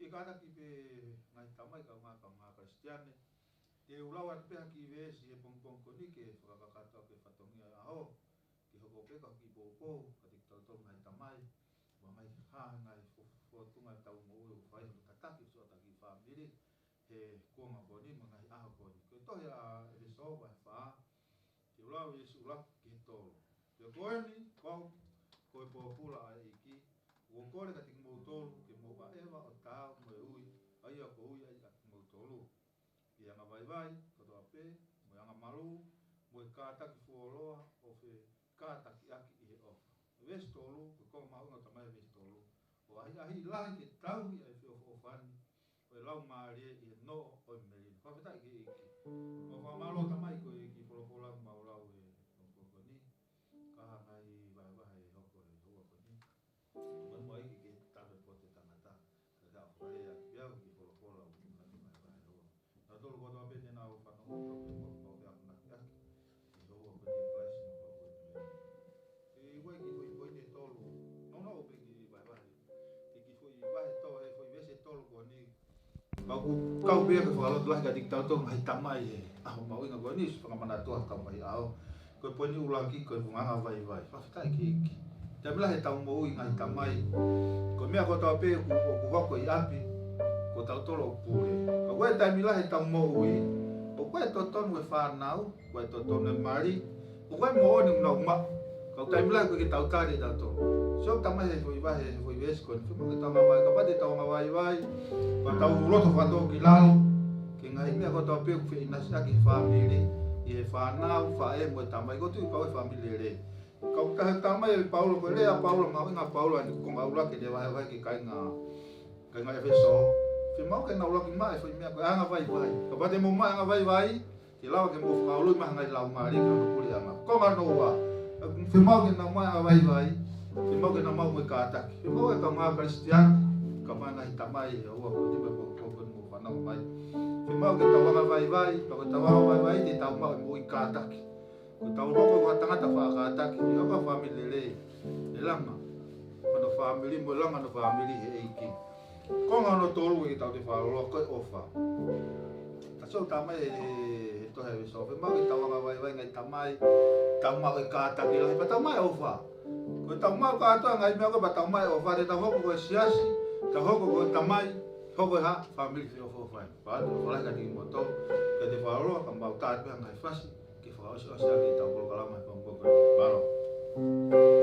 kata ki pe ngai tamai ka nga Kristiane ke ulawan pe ki vesi e pong ko ni ke whakakata ke whatongia aho ki hoko pe ka ki popo ka tik tau tau ngai tamai wa ngai ha ngai fotunga tau mo o whai ka taki so ta ki whamiri he kuanga koni ma ngai aho koni ko tohi a e so wa wha ki ulaw Yesu ulak ki tolo ke koe ni koe popula a iki o kore ka tik mo tolu ke mo wa ewa o tau mo e ui ai a ko ui ai a mo tolu ki anga vai ko to ape mo anga malu mo e kata ki fuoloa o fe kata ki aki i he ofa ves tolu ko ko mau nga tamai ves tolu o ahi lahi ke tau i ai fe o fani o e lau maari i he no o i meri ko feta i ke iki o fa malo tamai ko i ki polopola mau lau e o ni kaha ngai vai vai hoko e hua ko ni mo mo ai ki tabe pote tangata ka whare a biau ki polopola o ni vai vai hua na tolu ko to ape nena o whanau ko ko pe apna ki aki i hua ko ni place no ko ko e wai ki foi ne tolu no pe ki vai vai ki foi vai to e foi vese tolu ko ni baku kau be ke falo lah ka dik tau tong hai tamai e a mau inga ko ni pa mana to ka mai ao ko poni ulaki ko nganga vai vai fa ta ki te bla he tau mo inga tamai ko me ko to pe ku ko i api ko tau tolo pure ko we ta mi la he tau mo ui o ko to ton we fa nau ko to ton mari o ko mo ni no ma ko ta mi la ko ki tau tari da to so tamai he foi ves ko mo ki tau vai ka pa de tau vai vai pa tau roto fa to ki lalo ki ngai me ko to pe ku fe na sa ki family e fa nau fa e mo tamai ko tu ko family re kau tamai e Paulo ko le a Paulo ma nga Paulo ani ko ma ula ke de vai ki kai nga efeso fi mau ke na ula ki mai foi me ko nga vai vai ka pa de mo ma nga vai vai ki lawa ke mo Paulo ma ngai lau mari ko no puli anga ko ma no wa fi mau ke na ma nga vai vai fi mau ke na mau mo ka ta fi mau e ka nga Kristian ka ma na tamai e o ko de ko mo fa na mai fi mau ke tawa nga vai vai ko tawa vai vai de tawa mo i ka ta ko tau roko ko tangata fa ka ta ki o ka family le elanga no family mo langa no family he iki ko nga no tolu i tau te fa lo ko ofa ta so tamai to he so fe mau ki tawa nga vai vai ngai tamai tama e ka ta ki la pa tamai ofa ko tama ka ta ngai me ko ba tamai ofa de ta hoko ko siasi ta hoko ko tamai hoko ha family se ofa fa pa to fa ka di moto ke te fa lo ka ba ta pe ngai fasi que foi o sea que está por calama con poco malo